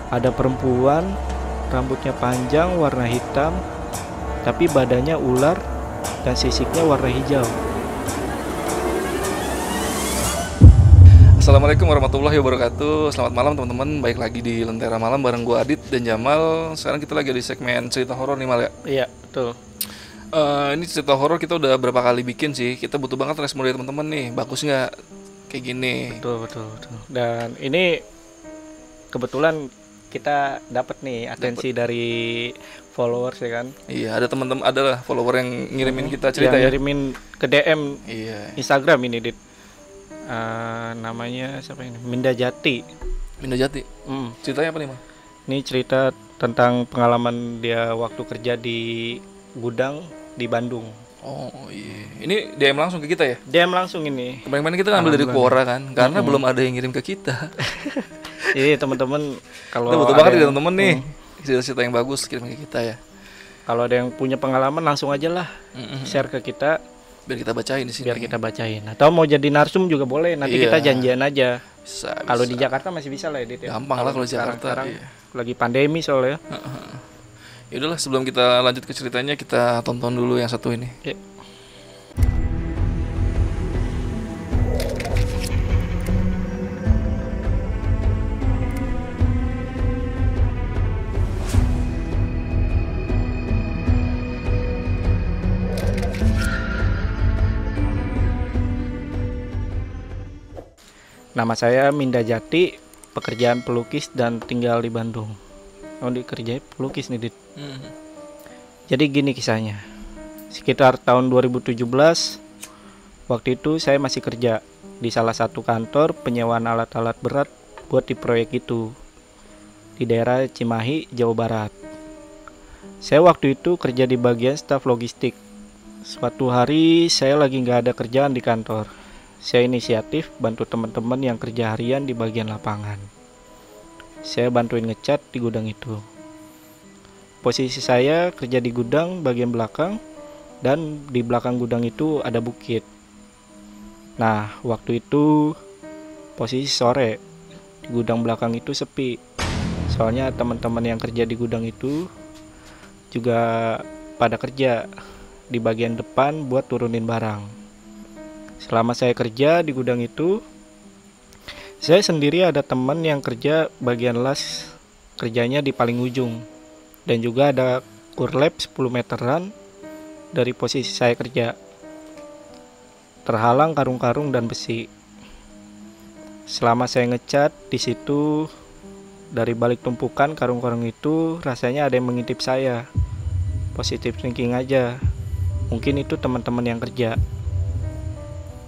Ada perempuan, rambutnya panjang warna hitam, tapi badannya ular dan sisiknya warna hijau. Assalamualaikum warahmatullahi wabarakatuh. Selamat malam teman-teman. Baik lagi di Lentera Malam bareng gue Adit dan Jamal. Sekarang kita lagi di segmen cerita horor nih Mal ya. Iya, betul. Ini cerita horor kita udah berapa kali bikin sih. Kita butuh banget respon dari teman-teman nih. Bagus nggak kayak gini? Betul. Dan ini kebetulan kita dapat nih atensi dari followers ya kan. Iya, ada teman-teman, adalah follower yang ngirimin kita cerita ya. Ngirimin ke DM Iya. Instagram ini, Dit. Namanya siapa ini? Minda Jati. Minda Jati. Ceritanya apa nih Mal? Ini cerita tentang pengalaman dia waktu kerja di gudang di Bandung. Oh iya. Ini DM langsung ke kita ya? DM langsung ini. Kemarin kita ngambil dari Quora kan, karena belum ada yang ngirim ke kita. Jadi teman-teman kalau Kita butuh banget ya teman-teman nih. Cerita-cerita yang bagus kirim ke kita ya. Kalau ada yang punya pengalaman langsung aja lah share ke kita Biar kita bacain di sini. biar kita bacain. Atau mau jadi narsum juga boleh. Nanti Iya. kita janjian aja. Bisa. Kalau di Jakarta masih bisa lah, Dit ya. Gampang lah kalau di Jakarta. Sekarang Iya. lagi pandemi soalnya. Ya udahlah, sebelum kita lanjut ke ceritanya, kita tonton dulu yang satu ini. Ya. Nama saya Minda Jati, pekerjaan pelukis dan tinggal di Bandung. Oh, dikerjain pelukis nih, Dit. Jadi gini kisahnya. Sekitar tahun 2017, waktu itu saya masih kerja di salah satu kantor penyewaan alat-alat berat buat di proyek itu di daerah Cimahi, Jawa Barat. Saya waktu itu kerja di bagian staf logistik. Suatu hari saya lagi nggak ada kerjaan di kantor. Saya inisiatif bantu teman-teman yang kerja harian di bagian lapangan. Saya bantuin ngecat di gudang itu. Posisi saya kerja di gudang bagian belakang, dan di belakang gudang itu ada bukit. Nah, waktu itu posisi sore, di gudang belakang itu sepi. Soalnya teman-teman yang kerja di gudang itu juga pada kerja di bagian depan buat turunin barang. Selama saya kerja di gudang itu, saya sendiri ada teman yang kerja bagian las, kerjanya di paling ujung. Dan juga ada kurlap 10 meteran dari posisi saya kerja. Terhalang karung-karung dan besi. Selama saya ngecat di situ, dari balik tumpukan karung-karung itu rasanya ada yang mengintip saya. Positive thinking aja. Mungkin itu teman-teman yang kerja.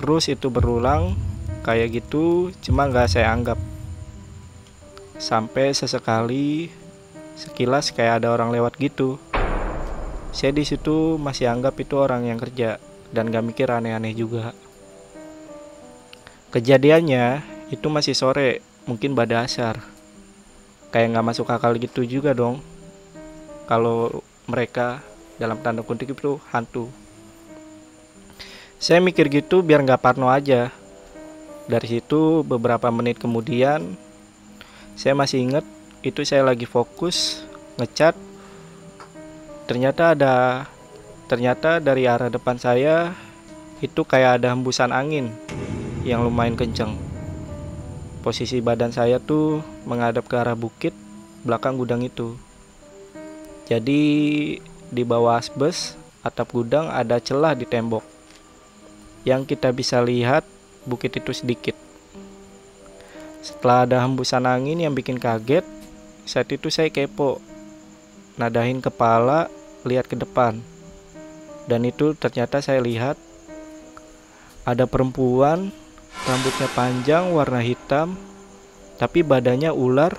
Terus itu berulang kayak gitu, cuma nggak saya anggap. Sampai sesekali, sekilas kayak ada orang lewat gitu. Saya di situ masih anggap itu orang yang kerja dan gak mikir aneh-aneh juga. Kejadiannya itu masih sore, mungkin pada asar. Kayak nggak masuk akal gitu juga dong. Kalau mereka dalam tanda kutip itu hantu. Saya mikir gitu biar nggak parno aja. Dari situ beberapa menit kemudian, saya masih inget itu saya lagi fokus ngecat. Ternyata dari arah depan saya itu kayak ada hembusan angin yang lumayan kenceng. Posisi badan saya tuh menghadap ke arah bukit belakang gudang itu. Jadi di bawah asbes atap gudang ada celah di tembok. Yang kita bisa lihat bukit itu sedikit. Setelah ada hembusan angin yang bikin kaget, saat itu saya kepo, nadahin kepala, lihat ke depan. Dan itu ternyata saya lihat ada perempuan, rambutnya panjang warna hitam, tapi badannya ular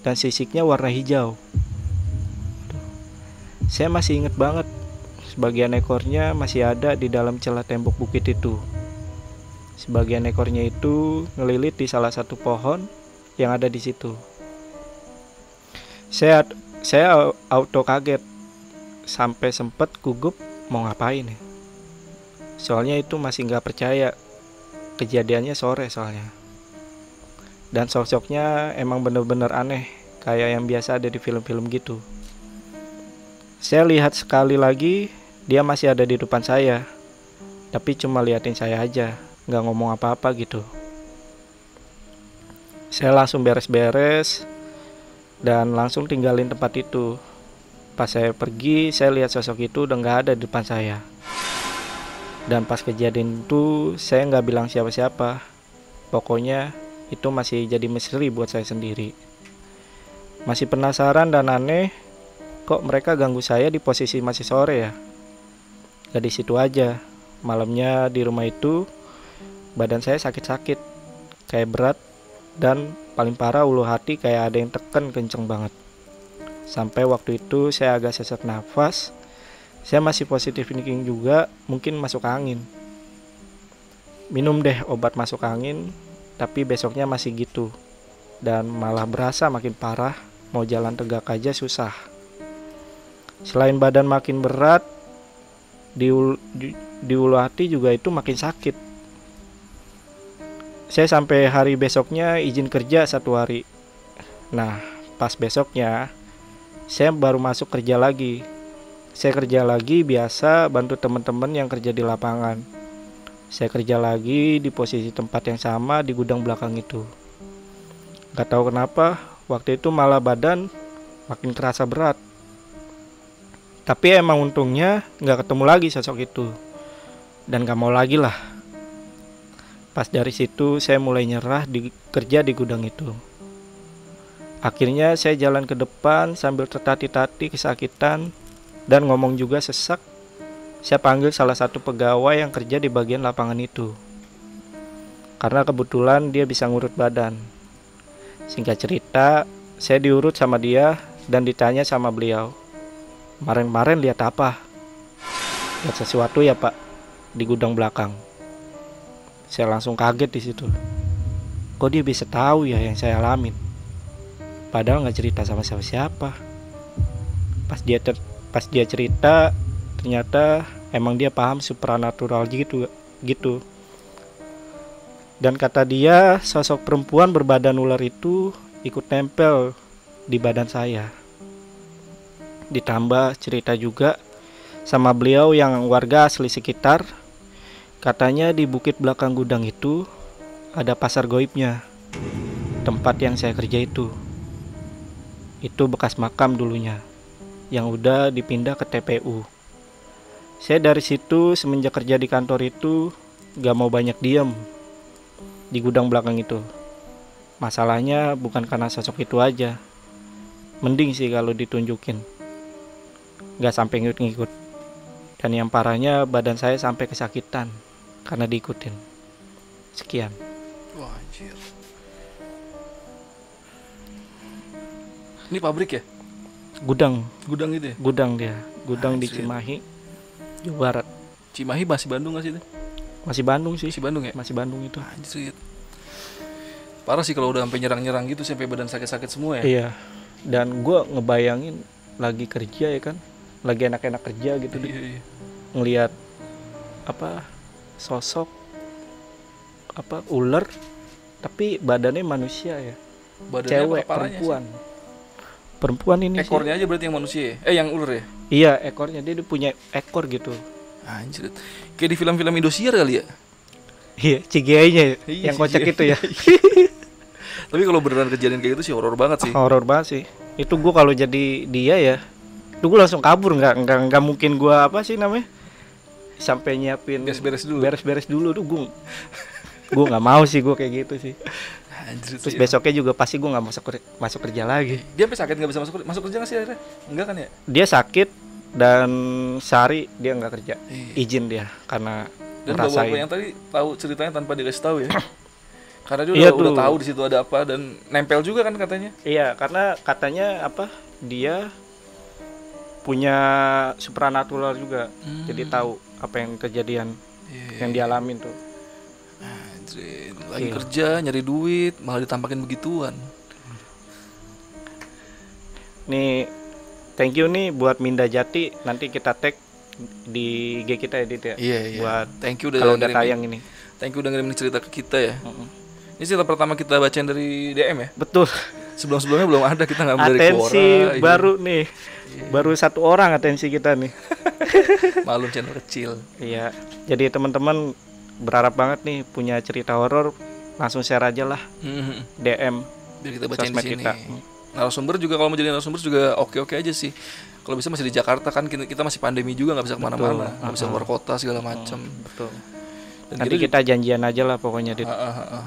dan sisiknya warna hijau. Saya masih inget banget, sebagian ekornya masih ada di dalam celah tembok bukit itu. Sebagian ekornya itu ngelilit di salah satu pohon yang ada di situ. Saya auto kaget, sampai sempet gugup mau ngapain ya. Soalnya itu masih nggak percaya, kejadiannya sore soalnya. Dan sosoknya emang bener-bener aneh, kayak yang biasa ada di film-film gitu. Saya lihat sekali lagi, dia masih ada di depan saya, tapi cuma liatin saya aja, nggak ngomong apa-apa gitu. Saya langsung beres-beres dan langsung tinggalin tempat itu. Pas saya pergi, saya lihat sosok itu udah nggak ada di depan saya. Dan pas kejadian itu, saya nggak bilang siapa-siapa. Pokoknya itu masih jadi misteri buat saya sendiri. Masih penasaran dan aneh, kok mereka ganggu saya di posisi masih sore ya? Gak di situ aja, malamnya di rumah itu badan saya sakit-sakit, kayak berat, dan paling parah ulu hati kayak ada yang tekan kenceng banget. Sampai waktu itu saya agak sesak nafas. Saya masih positif thinking juga, mungkin masuk angin. Minum deh obat masuk angin, tapi besoknya masih gitu. Dan malah berasa makin parah, mau jalan tegak aja susah. Selain badan makin berat, di ulu hati juga itu makin sakit. Saya sampai hari besoknya izin kerja 1 hari. Nah, pas besoknya saya baru masuk kerja lagi. Saya kerja lagi biasa bantu teman-teman yang kerja di lapangan. Saya kerja lagi di posisi tempat yang sama di gudang belakang itu. Gak tahu kenapa waktu itu malah badan makin terasa berat. Tapi emang untungnya gak ketemu lagi sosok itu. Dan gak mau lagi lah. Pas dari situ saya mulai nyerah kerja di gudang itu. Akhirnya saya jalan ke depan sambil tertati-tati kesakitan dan ngomong juga sesak. Saya panggil salah satu pegawai yang kerja di bagian lapangan itu. Karena kebetulan dia bisa ngurut badan. Singkat cerita, saya diurut sama dia dan ditanya sama beliau. Kemarin lihat apa? Lihat sesuatu ya Pak, di gudang belakang. Saya langsung kaget di situ. Kok dia bisa tahu ya yang saya alamin? Padahal nggak cerita sama siapa-siapa. Pas dia cerita, ternyata emang dia paham supranatural gitu. Dan kata dia, sosok perempuan berbadan ular itu ikut nempel di badan saya. Ditambah cerita juga sama beliau yang warga asli sekitar. Katanya di bukit belakang gudang itu ada pasar goibnya, tempat yang saya kerja itu. Itu bekas makam dulunya, yang udah dipindah ke TPU. Saya dari situ semenjak kerja di kantor itu gak mau banyak diem di gudang belakang itu. Masalahnya bukan karena sosok itu aja. Mending sih kalau ditunjukin, gak sampai ngikut-ngikut. Dan yang parahnya badan saya sampai kesakitan karena diikutin. Sekian. Wah anjir. Ini pabrik ya? Gudang gitu ya? Gudang di Cimahi, Jawa Barat. Cimahi masih Bandung gak sih itu? Masih Bandung sih. Masih Bandung ya? Masih Bandung itu. Anjir. Parah sih kalau udah sampai nyerang-nyerang gitu sampai badan sakit-sakit semua ya. Iya. Dan gue ngebayangin lagi kerja ya kan, lagi enak-enak kerja gitu. Iya. Ngelihat sosok ular tapi badannya manusia ya. Badannya cewek, perempuan ini ekornya sih. aja berarti yang manusia ya? Yang ular ya? Iya, ekornya dia punya ekor gitu. Anjir. Kayak di film-film Indosiar kali ya? Iya, CGI-nya Iya, yang kocak CGI. itu ya. Tapi kalau beneran kejadian kayak gitu sih horor banget sih. Horor banget sih. Itu gue kalau jadi dia ya, itu gue langsung kabur, nggak mungkin gue sampai nyiapin beres-beres dulu tuh gue nggak mau sih gue kayak gitu sih. Anjir, terus besoknya juga pasti gue nggak masuk kerja lagi. Dia sampai sakit nggak bisa masuk kerja nggak sih akhirnya? Enggak kan ya? Dia sakit dan sehari dia nggak kerja, izin dia karena dan ngerasain. bapak yang tadi tahu ceritanya tanpa dikasih tahu ya. Karena dia udah tahu di situ ada apa dan nempel juga kan katanya. Iya, karena katanya dia punya supranatural juga. Jadi tahu apa yang kejadian yang dialamin tuh. Anjir, lagi kerja nyari duit malah ditampakin begituan. Nih, thank you nih buat Minda Jati, nanti kita tag di IG kita edit ya. Iya. Buat thank you kalau udah tayang ini. Thank you udah ngirim cerita ke kita ya. Ini cerita pertama kita bacain dari DM ya. Betul. Sebelum-sebelumnya belum ada, kita ngambil dari Atensi Quora. baru nih. Baru 1 orang atensi kita nih. Malum channel kecil. Iya. Jadi teman-teman berharap banget nih punya cerita horor, langsung share aja lah. DM Biar kita bacain di sosmed sini. kita. Narasumber juga, kalau mau jadi narasumber juga oke-oke aja sih. Kalau bisa masih di Jakarta kan, kita masih pandemi juga, nggak bisa kemana-mana, nggak bisa keluar kota segala macam. Betul. Dan Nanti kita janjian aja lah pokoknya Dit.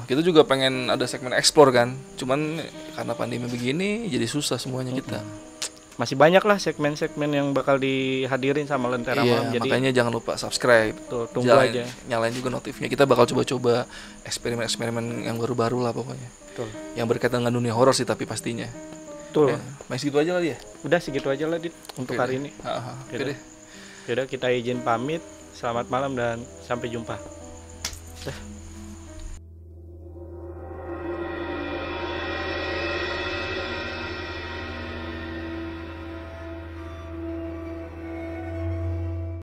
kita juga pengen ada segmen explore kan, cuman karena pandemi begini jadi susah semuanya kita. Masih banyak lah segmen-segmen yang bakal dihadirin sama Lentera Malam. Jadi makanya jangan lupa subscribe. tuh, tunggu aja. Nyalain juga notifnya. Kita bakal coba-coba eksperimen-eksperimen yang baru-baru lah pokoknya. Betul. Yang berkaitan dengan dunia horor sih tapi pastinya. Betul. Ya, masih gitu aja lah dia. Udah segitu aja lah Dit untuk Oke hari deh. ini. Oke deh. Yaudah kita izin pamit. Selamat malam dan sampai jumpa. Dah.